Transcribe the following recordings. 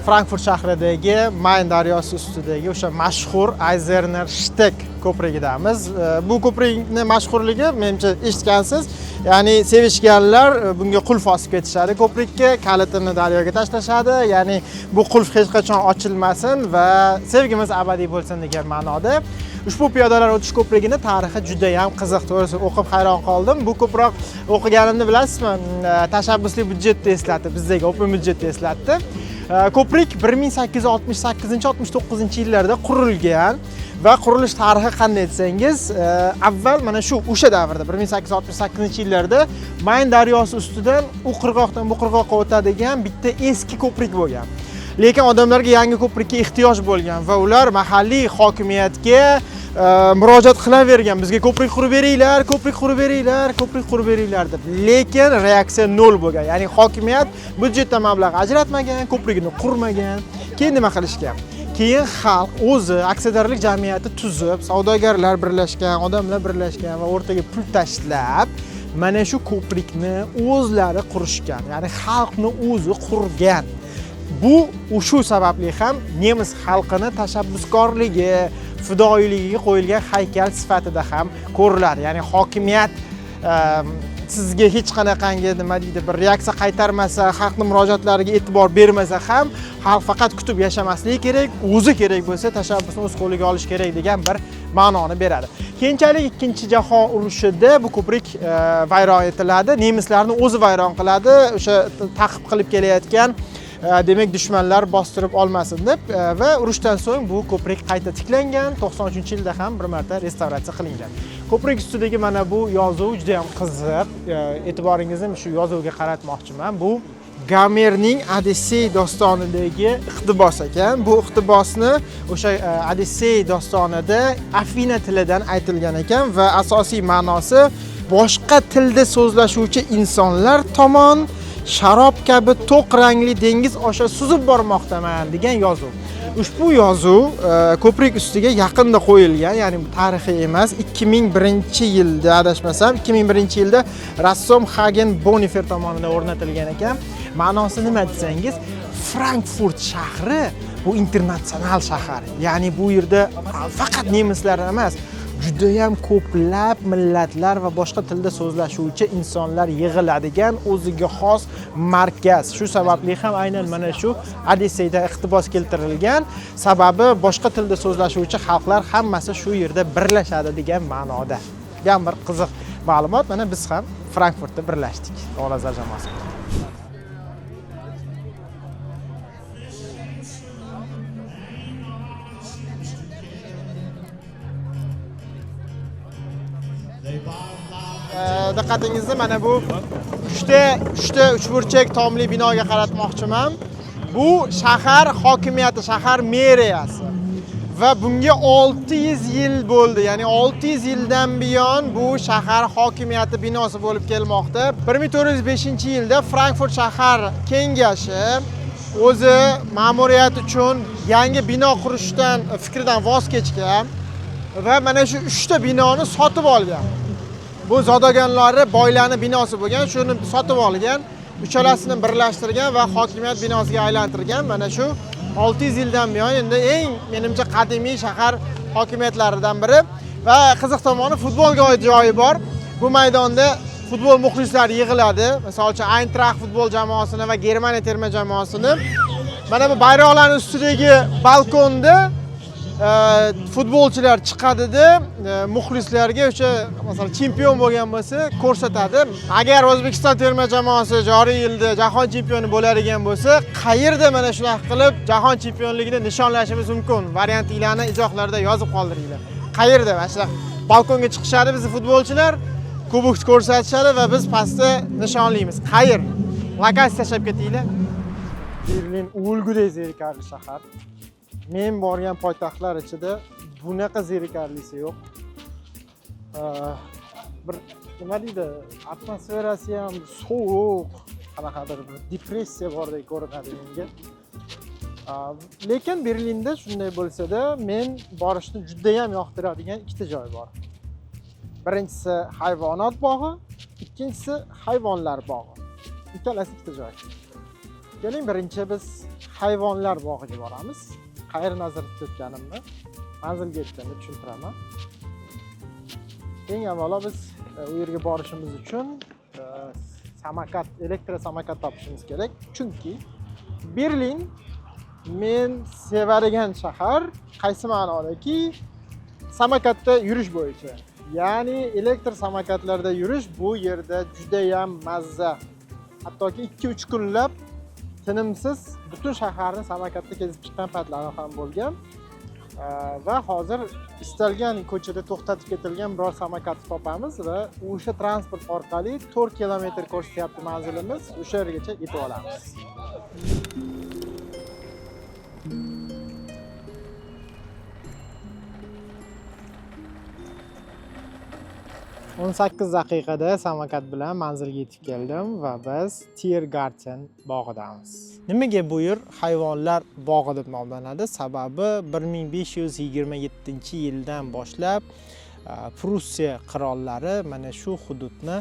Frankfurt shahridagi Mayn daryosi ustidagi o'sha mashhur Eiserner Steg ko'prigidamiz. Bu ko'prikning mashhurligi, menimcha eshitgansiz, ya'ni sevishganlar bunga qulf osib ketishadi ko'prikka, kalitini daryoga tashlashadi. Ya'ni bu qulf hech qachon ochilmasin va sevgimiz abadiy bo'lsin degan ma'noda. Ushbu piyodalar o'tish ko'prigini tarixi juda ham qiziq, to'g'risi o'qib hayron qoldim. Bu ko'proq o'qiganimni bilasizmi? Tashabbusli budjetni eslatdi, bizdagi umumiy budjetni eslatdi. Ko'prik 1868-69 yillarda qurilgan va qurilish tarixi qanday desangiz, avval mana shu o'sha davrda 1868 yillarda Mayn daryosi ustidan u qirg'oqdan bu qirg'oqqa o'tadigan bitta eski ko'prik bo'lgan. Lekin odamlarga yangi ko'prikka ehtiyoj bo'lgan va ular mahalliy hokimiyatga murojaat qilavergan. Bizga ko'prik qurib beringlar, ko'prik qurib beringlar, ko'prik qurib beringlar deb. Lekin reaksiya nol bo'lgan. Ya'ni hokimiyat budjetdan mablag' ajratmagan, ko'prikni qurmagan. Keyin nima qilishgan? Keyin xalq o'zi aksiyadorlik jamiyati tuzib, savdogarlar birlashgan, odamlar birlashgan va o'rtaga pul tashlab, mana shu ko'prikni o'zlari qurishgan. Ya'ni xalqni o'zi qurgan. Bu shu sababli ham nemis xalqini tashabbuskorligi, fidoyiligiga qo'yilgan haykal sifatida ham ko'riladi. Ya'ni hokimiyat sizga hech qanaqangi nima deydi, bir reaksiya qaytarmasa, xalqning murojaatlariga e'tibor bermasa ham, xalq faqat kutib yashamasligi kerak, o'zi kerak bo'lsa tashabbusni o'z qo'liga olish kerak degan bir ma'noni beradi. Keyinchalik Ikkinchi jahon urushida bu ko'prik vayron etiladi, nemislarni o'zi vayron qiladi, o'sha ta'qib qilib kelayotgan demak dushmanlar bostirib olmasin deb va urushdan so'ng bu ko'prik qayta tiklangan. 93-yilda ham bir marta restavratsiya qilingan. Ko'prik ustidagi mana bu yozuv juda ham qiziq. E'tiboringizni shu yozuvga qaratmoqchiman. Bu Gomerning Odissey dostonidagi iqtibos ekan. Bu iqtibosni o'sha Odissey dostonida Afina tilidan aytilgan ekan va asosiy ma'nosi boshqa tilda so'zlashuvchi insonlar tomon sharob kabi to'q rangli dengiz osha suzib bormoqdaman degan yozuv. Ushbu yozuv ko'prik ustiga yaqinda qo'yilgan, ya'ni tarixiy emas. 2001-yilda adashmasam, 2001-yilda rassom Hagen Bonifer tomonidan o'rnatilgan ekan. Ma'nosi nima desangiz, Frankfurt shahri bu internatsional shahar. Ya'ni bu yerda faqat nemislar emas, juda ham ko'plab millatlar va boshqa tilda so'zlashuvchi insonlar yig'iladigan o'ziga xos markaz. Shu sababli ham aynan mana shu Odisseyda iqtibos keltirilgan. Sababi boshqa tilda so'zlashuvchi xalqlar hammasi shu yerda birlashadi degan ma'noda. Degan bir qiziq ma'lumot. Mana biz ham Frankfurtda birlashdik. Olazar jamoasi. Diqqatingizni mana bu uchta uchburchak tomli binoga qaratmoqchiman. Bu shahar hokimiyati, shahar meriyasi. Va bunga 600 yil bo'ldi. Ya'ni 600 yildan buyon bu shahar hokimiyati binosi bo'lib kelmoqda. 1405-yilda Frankfurt shahar kengashi o'zi ma'muriyat uchun yangi bino qurishdan fikridan voz kechgan va mana shu 3 ta binoni sotib olgan. Bu zodagonlari boylarning binosi bo'lgan, shuni sotib olgan, uchalasini birlashtirgan va hokimiyat binosiga aylantirgan. Mana shu 600 yildan buyon endi eng menimcha qadimiy shahar hokimiyatlaridan biri va qiziq tomoni futbolga oid joyi bor. Bu maydonda futbol muxlislari yig'iladi. Masalan, Eintracht futbol jamoasini va Germaniya terma jamoasini mana bu bayroqlarning ustidagi balkonda futbolchilar chiqadida muxlislarga o'sha masalan chempion bo'lgan bo'lsa ko'rsatadi. Agar O'zbekiston terma jamoasi joriy yilda jahon chempioni bo'ladigan bo'lsa, qayerda mana shunday qilib jahon chempionligini nishonlashimiz mumkin? Variantlarni izohlarda yozib qoldiringlar. Qayerda? Mana shu balkonga chiqishadi bizning futbolchilar, kubok ko'rsatishadi va biz pastda nishonlaymiz. Qayer? Lokatsiya tashlab ketinglar. Berlin o'lgudek zerikarli shahar. Men borgan poytaxtlar ichida bunaqa zerikarlisi yo'q. Bir nima deydi, atmosferasi ham sovuq, qanaqadir bir depressiya bordek ko'rinadi menga. Lekin Berlinda shunday bo'lsa-da, men borishni juda ham yoqtiradigan ikkita joy bor. Birinchisi hayvonot bog'i, ikkinchisi hayvonlar bog'i. Ikkalasi ikkita joy. Keling, birinchi biz hayvonlar bog'iga boramiz. Qayerni nazarda tutganimni manzilga yetganda tushuntiraman. Eng avvalo biz u yerga borishimiz uchun samokat, elektrosamokat topishimiz kerak. Chunki Berlin men sevadigan shahar, qaysi ma'nodaki samokatda yurish bo'yicha. Ya'ni elektr samokatlarda yurish bu yerda juda ham mazza. Hattoki 2-3 kunlab tinimsiz butun shaharni samokatda kezib chiqqan paytlarim ham bo'lgan. Va hozir istalgan ko'chada to'xtatib ketilgan biror samokatni topamiz va o'sha transport orqali 4 kilometr ko'rsatyapti manzilimiz, o'sha yergacha yetib olamiz. 18 daqiqada samokat bilan manzilga yetib keldim va biz Tiergarten bog'idamiz. Nimaga bu yer hayvonlar bog'i deb nomlanadi? Sababi 1527-yildan boshlab Prussiya qirollari mana shu hududni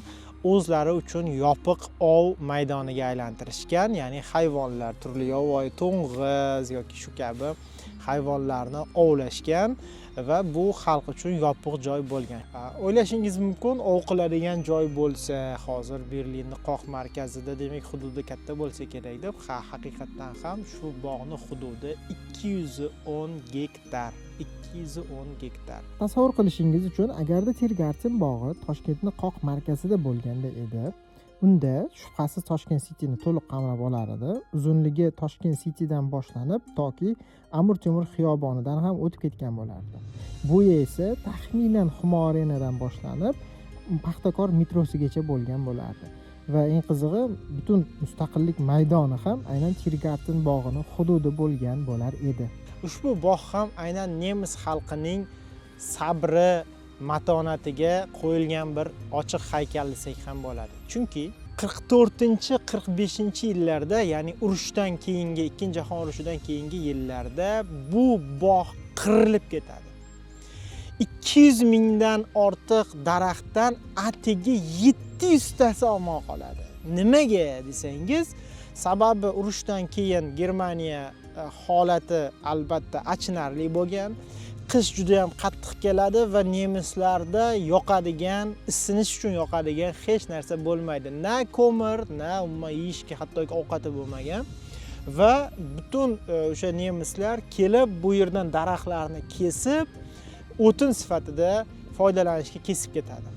o'zlari uchun yopiq ov maydoniga aylantirishgan, ya'ni hayvonlar, turli yovvoyi to'ng'iz yoki shu kabi hayvonlarni ovlashgan va bu xalq uchun yopiq joy bo'lgan. O'ylashingiz mumkin, ov qiladigan joy bo'lsa, hozir Berlinning qoq markazida, demak hududi katta bo'lsa kerak deb, haqiqatan ham shu bog'ning hududi 210 gektar. 210 gektar. Tasavvur qilishingiz uchun, agarda Tiergarten bog'i Toshkentning qoq markazida bo'lganda edi, unda shubhasiz Toshkent City'ni to'liq qamrab olar edi. Uzunligi Toshkent City'dan boshlanib toki Amir Temur xiyobonidan ham o'tib ketgan bo'lardi. Bo'yi esa taxminan Humo Arenadan boshlanib Paxtakor metrosigacha bo'lgan bo'lardi. Va eng qizig'i, butun mustaqillik maydoni ham aynan Tiergarten bog'ining hududi bo'lgan bo'lar edi. Ushbu bog' ham aynan nemis xalqining sabri, matonatiga qo'yilgan bir ochiq haykal desak ham bo'ladi. Chunki 44-45-yillarda, ya'ni urushdan keyingi, Ikkinchi jahon urushidan keyingi yillarda bu bog' qirilib ketadi. 200 mingdan ortiq daraxtdan atigi 700 tasi omon qoladi. Nimaga desangiz, sababi urushdan keyin Germaniya holati albatta achinarli bo'lgan. Qish juda ham qattiq keladi va nemislarda yoqadigan, isinish uchun yoqadigan hech narsa bo'lmaydi. Na ko'mir, na umuman yeyishga hattoki ovqati bo'lmagan. Va butun o'sha nemislar kelib bu yerdan daraxtlarni kesib, o'tin sifatida foydalanishga kesib ketadi.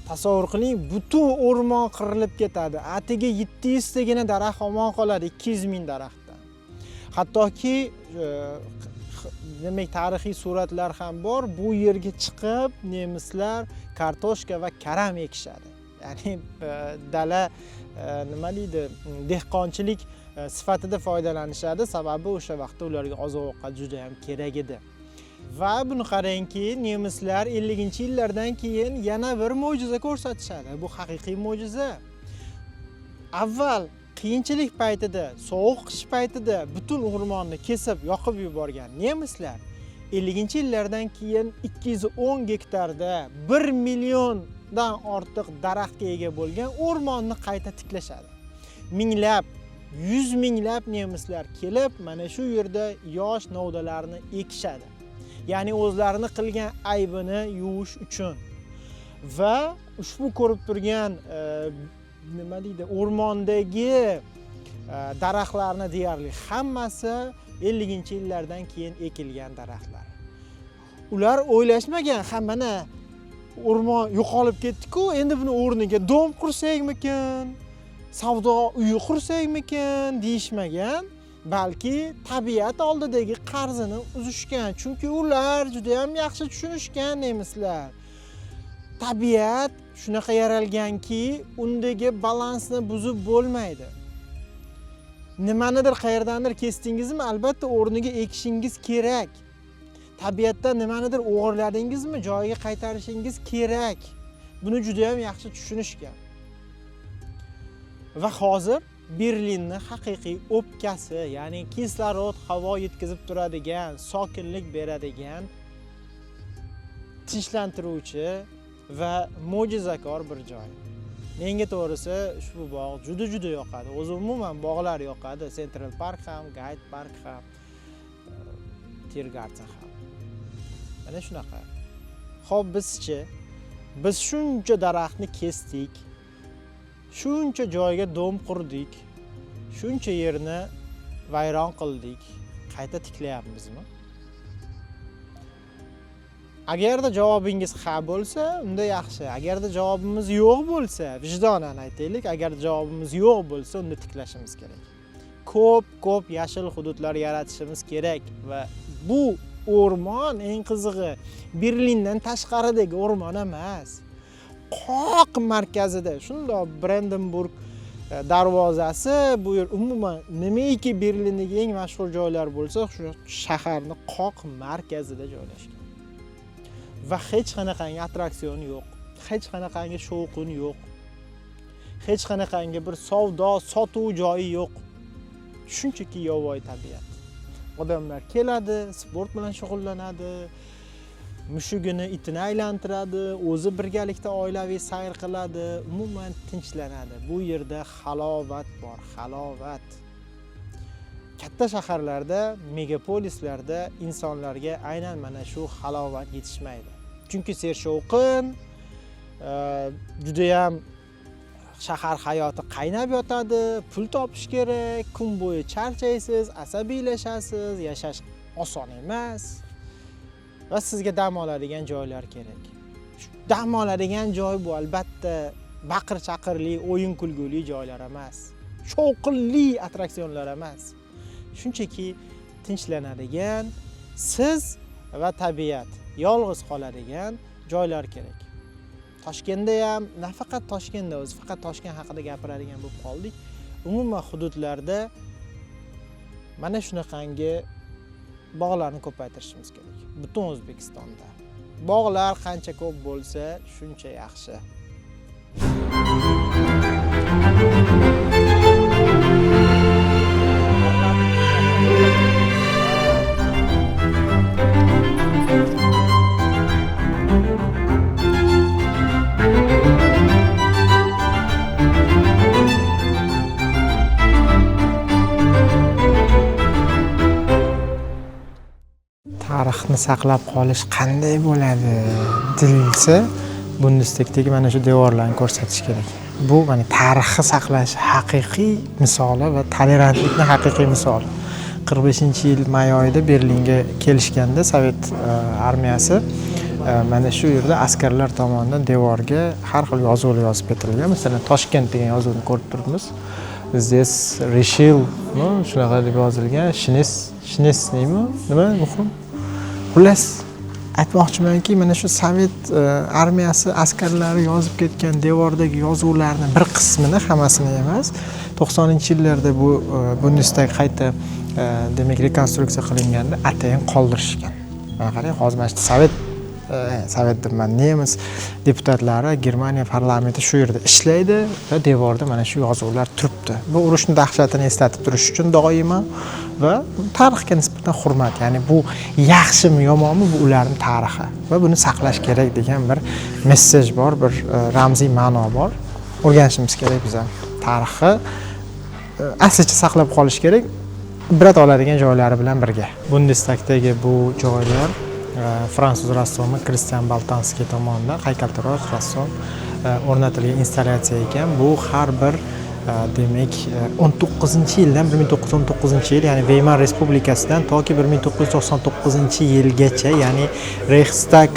Tasavvur qiling, butun o'rmon qirilib ketadi. Atiga 700 tagina daraxt omon qoladi 200 ming daraxtdan. Hattoki demak tarixiy suratlar ham bor. Bu yerga chiqib nemislar kartoshka va karam ekishadi. Ya'ni dala nima deydi, dehqonchilik sifatida foydalanishadi. Sababi o'sha vaqtda ularga oziq-ovqat juda ham kerak edi. Va buni qarangki, nemislar 50-yillardan keyin yana bir mo'jiza ko'rsatishadi. Bu haqiqiy mo'jiza. Avval qiyinchilik paytida, sovuq qish paytida butun o'rmonni kesib, yoqib yuborgan nemislar 50-yillardan keyin 210 gektarda 1 milliondan ortiq daraxtga ega bo'lgan o'rmonni qayta tiklashadi. Minglab, 100 minglab nemislar kelib, mana shu yerda yosh novdalarni ekishadi. Ya'ni o'zlarini qilgan aybini yuvish uchun. Va ushbu ko'rib turgan nima deydi, o'rmondagi daraxtlarni deyarli hammasi 50-yillardan keyin ekilgan daraxtlar. Ular o'ylashmagan, mana o'rmon yo'qolib ketdi-ku, endi buni o'rniga dom qursakmikan, savdo uyi qursakmikan deyishmagan, balki tabiat oldidagi qarzini uzishgan. Chunki ular juda ham yaxshi tushunishgan nemislar. Tabiat shunaqa yaralganki, undagi balansni buzib bo'lmaydi. Nimanidir qayerdandir kesdingizmi, albatta o'rniga ekishingiz kerak. Tabiatdan nimanidir o'g'irladingizmi, joyiga qaytarishingiz kerak. Buni juda ham yaxshi tushunishgan. Va hozir Berlinning haqiqiy o'pkasi, ya'ni kislorod havo yetkazib turadigan, sokinlik beradigan, tinchlantiruvchi va mo'jizakor bir joy. Menga to'g'risi ushbu bog' juda yoqadi. O'zi umuman bog'lar yoqadi. Central Park ham, Hyde Park ham, Tiergarten ham. Mana shunaqa. Xo'p, bizchi? Biz shuncha daraxtni kesdik. Shuncha joyga dom qurdik. Shuncha yerni vayron qildik. Qayta tiklayapmizmi? Agarda javobingiz ha bo'lsa, unda yaxshi. Agarda javobimiz yo'q bo'lsa, vijdonan aytaylik, agar javobimiz yo'q bo'lsa, unda tiklashimiz kerak. Ko'p yashil hududlar yaratishimiz kerak va bu o'rmon eng qizig'i Berlindan tashqaridagi o'rmon emas. Qoq markazida, shundoq Brandenburg darvozasi, bu yer umuman nimaiki Berlindagi eng mashhur joylar bo'lsa, shu shaharning qoq markazida joylashgan. Va hech qanaqangi attraksion yo'q. Hech qanaqangi shovqin yo'q. Hech qanaqangi bir savdo, sotuv joyi yo'q. Shunchaki yovvoyi tabiat. Odamlar keladi, sport bilan shug'ullanadi, mushugini itini aylantiradi, o'zi birgalikda oilaviy sayr qiladi, umuman tinchlanadi. Bu yerda halovat bor, halovat. Katta shaharlarda, megapolislarda insonlarga aynan mana shu halovat yetishmaydi. Chunki sershovqin, juda ham shahar hayoti qaynab yotadi, pul topish kerak, kun bo'yi charchaysiz, asabiylashasiz, yashash oson emas. Va sizga dam oladigan joylar kerak. Dam oladigan joy bu albatta baqir-chaqirli, o'yin-kulguli joylar emas. Shovqinli attraksionlar emas. Shunchaki tinchlanadigan, siz va tabiat yolg'iz qoladigan joylar kerak. Toshkentda ham, nafaqat Toshkentda, o'zi faqat Toshkent haqida gapiradigan bo'lib qoldik. Umuman hududlarda mana shunaqangi bog'larni ko'paytirishimiz kerak. Butun O'zbekistonda. Bog'lar qancha ko'p bo'lsa, shuncha yaxshi. Tarixni saqlab qolish qanday bo'ladi deyilsa, Bundestagdagi mana shu devorlarni ko'rsatish kerak. Bu mana tarixni saqlash haqiqiy misoli va tolerantlikning haqiqiy misoli. 45-yil may oyida Berlinga kelishganda Sovet armiyasi mana shu yerda askarlar tomonidan devorga har xil yozuvlar yozib ketilgan. Masalan, Toshkent degan yozuvni ko'rib turibmiz. Здесь решил, shunaqa deb yozilgan. Shines nima? Nima muhim? Xullas, aytmoqchimanki, mana shu Sovet armiyasi askarlari yozib ketgan devordagi yozuvlarning bir qismini, hammasini emas, 90-yillarda bu Bundestag qayta demak rekonstruksiya qilinganda atayin qoldirishgan. Mana qarang, hozir mana Sovet deman, nemis deputatlari Germaniya parlamenti shu yerda ishlaydi va devorda mana shu yozuvlar turibdi. Bu urushning dahshatini eslatib turish uchun doimo va tarixga nisbatan hurmat, ya'ni bu yaxshimi yomonmi, bu ularning tarixi va buni saqlash kerak degan bir messej bor, bir ramziy ma'no bor. O'rganishimiz kerak biz ham tarixni aslicha saqlab qolish kerak, ibrat oladigan joylari bilan birga. Bundestagdagi bu joylar fransuz rassomi Kristian Baltanskiy tomonidan haykaltarosh rassom o'rnatilgan installyatsiya ekan. Bu har bir demak 19-yildan 1919-yil, ya'ni Weimar Respublikasidan toki 1999-yilgacha, ya'ni Reichstag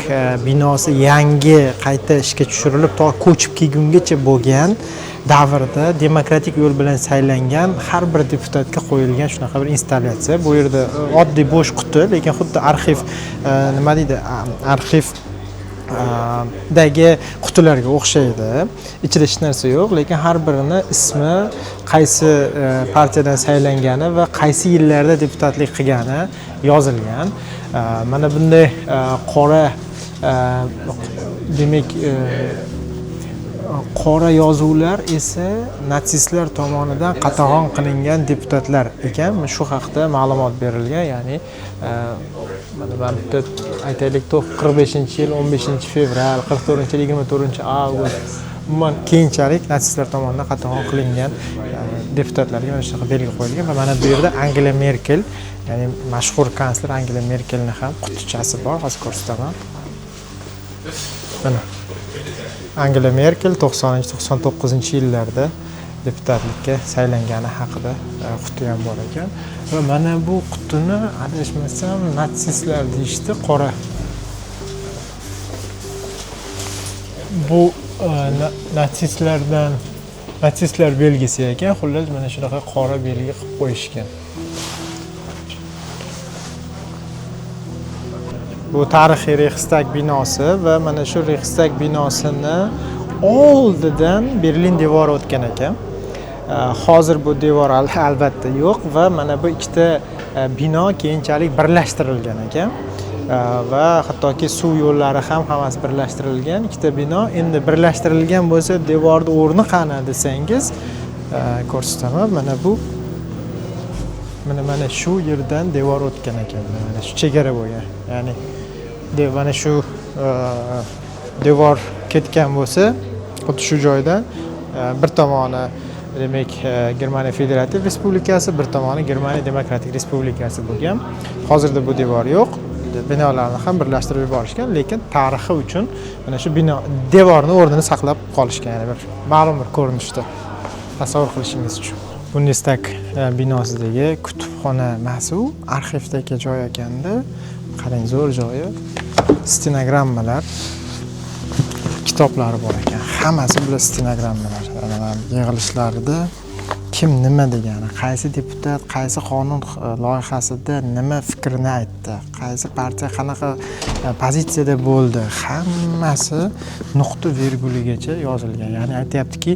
binosi yangi qayta ishga tushirilib to ko'chib kelgungacha bo'lgan davrda demokratik yo'l bilan saylangan har bir deputatga qo'yilgan shunaqa bir installyatsiya. Bu yerda oddiy bo'sh quti, lekin xuddi arxiv nima deydi, arxiv dagi qutilarga o'xshaydi. Ichida hech narsa yo'q, lekin har birini ismi, qaysi partiyadan saylangani va qaysi yillarda deputatlik qilgani yozilgan. Mana bunday qora demak qora yozuvlar esa natsistlar tomonidan qatag'on qilingan deputatlar ekan. Shu haqda ma'lumot berilgan, ya'ni mana bu aytaylik 45-yil 15-fevral, 44-yil 24-avgust umuman keyinchalik natsistlar tomonidan qatag'on qilingan deputatlarga mana shunaqa belgi qo'yilgan va mana bu yerda Angela Merkel, ya'ni mashhur kansler Angela Merkelni ham qutichasi bor, hozir ko'rsataman. Mana Angela Merkel 90-99-yillarda deputatlikka saylangani haqida quti ham bor ekan va mana bu qutini adashmasam natsistlar deyishdi, qora. Bu natsistlar belgisi ekan, xullas mana shunaqa qora belgi qilib qo'yishgan. Bu tarixiy Reichstag binosi va mana shu Reichstag binosini oldidan Berlin devori o'tgan ekan. Hozir bu devor albatta yo'q va mana bu ikkita bino keyinchalik birlashtirilgan ekan. Va hattoki suv yo'llari ham hammasi birlashtirilgan. Ikkita bino endi birlashtirilgan bo'lsa, devorning o'rni qani desangiz, ko'rsataman. Mana bu mana shu yerdan devor o'tgan ekan. Mana shu chegara bo'lgan. Ya'ni mana shu devor ketgan bo'lsa, xuddi shu joydan bir tomoni demak Germaniya Federativ Respublikasi, bir tomoni Germaniya Demokratik Respublikasi bo'lgan. Hozirda bu devor yo'q. Binolarni ham birlashtirib yuborishgan, lekin tarixi uchun mana shu bino devorni o'rnini saqlab qolishgan, ya'ni bir ma'lum bir ko'rinishda tasavvur qilishingiz uchun. Bundestag binosidagi kutubxona masu arxivdagi joy ekanda, qarang, zo'r joyi. Stenogrammalar, kitoblari bor ekan. Hammasi bular stenogrammalar. Yig'ilishlarda kim nima degani, qaysi deputat qaysi qonun loyihasida nima fikrini aytdi, qaysi partiya qanaqa pozitsiyada bo'ldi, hammasi nuqta virguligacha yozilgan. Ya'ni aytayaptiki,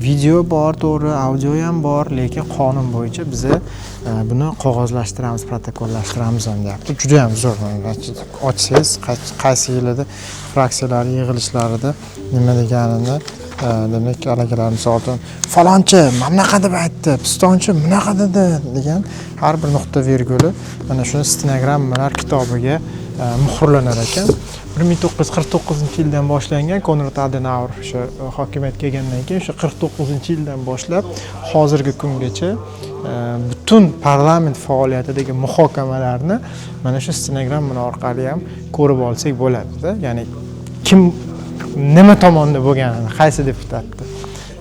video bor, to'g'ri, audio ham bor, lekin qonun bo'yicha biz buni qog'ozlashtiramiz, protokollashtiramiz deyapti. Juda ham zo'r. Ochsangiz, qaysi yilida fraksiyalar yig'ilishlarida nima deganini, demak, alakalar misol uchun falonchi mana bunaqa deb aytdi, pistonchi bunaqa dedi degan har bir nuqta virguli mana shuni stenogrammalar kitobiga muhrlanar ekan. 1949-yildan boshlangan Konrad Adenauer o'sha hokimiyatga kelgandan keyin o'sha 49-yildan boshlab hozirgi kungacha butun parlament faoliyatidagi muhokamalarni mana shu stenogrammalar orqali ham ko'rib olsak bo'ladi-da. Ya'ni kim nima tomonda bo'lganini, qaysi deputatni.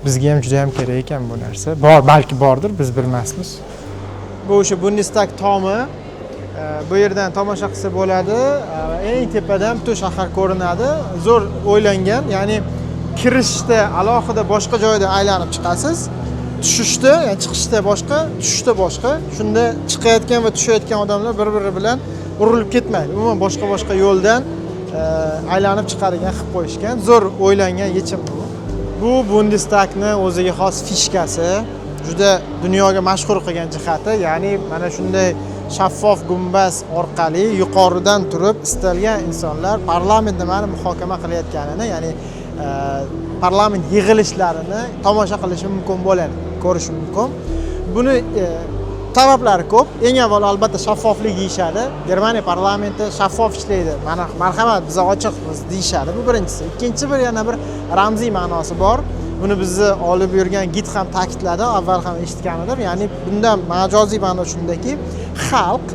Bizga ham juda ham kerak ekan bu narsa. Bor, balki bordir, biz bilmasmiz. Bu o'sha Bundestag tomi. Bu yerdan tomosha qilsa bo'ladi. Eng tepadan butun shahar ko'rinadi. Zo'r o'ylangan. Ya'ni kirishda alohida boshqa joyda aylanib chiqasiz. Tushishda, ya'ni chiqishda boshqa, tushishda boshqa. Shunda chiqayotgan va tushayotgan odamlar bir-biri bilan urilib ketmaydi. Umuman boshqa yo'ldan aylanib chiqadigan qilib qo'yishgan. Zo'r o'ylangan yechim bu. Bu Bundestagni o'ziga xos fishkasi, juda dunyoga mashhur qilgan jihati, ya'ni mana shunday shaffof gumbaz orqali yuqoridan turib istalgan insonlar parlament nimani muhokama qilayotganini, ya'ni parlament yig'ilishlarini tomosha qilishi mumkin bo'ladi, ko'rish mumkin. Buni sabablari ko'p. Eng avval albatta shaffoflik deyishadi. Germaniya parlamenti shaffof ishlaydi. Mana marhamat, biz ochiqmiz deyishadi. Bu birinchisi. Ikkinchi yana bir ramziy ma'nosi bor. Buni bizni olib yurgan gid ham ta'kidladi, avval ham eshitgan edim. Ya'ni bundan majoziy ma'no shundaki, xalq,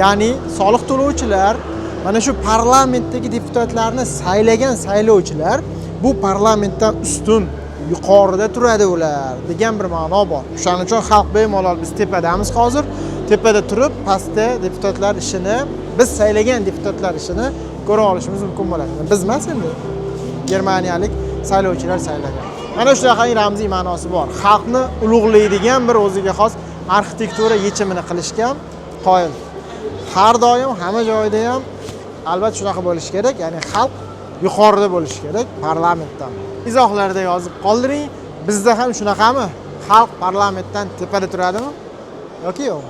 ya'ni soliq to'lovchilar, mana shu parlamentdagi deputatlarni saylagan saylovchilar bu parlamentdan ustun, yuqorida turadi ular degan bir ma'no bor. Shuning uchun xalq bemalol biz tepadamiz hozir. Tepada turib, pastda deputatlar ishini, biz saylagan deputatlar ishini ko'ra olishimiz mumkin bo'ladi. Biz emas endi. Germaniyalik saylovchilar saylagan. Mana shunaqa ramziy ma'nosi bor. Xalqni ulug'laydigan bir o'ziga xos arxitektura yechimini qilishgan qoyil. Har doim hamma joyda ham albatta shunaqa bo'lishi kerak. Ya'ni xalq yuqorida bo'lishi kerak parlamentdan. Izohlarda yozib qoldiring. Bizda ham shunaqami? Xalq parlamentdan tepada turadimi yoki yo'q?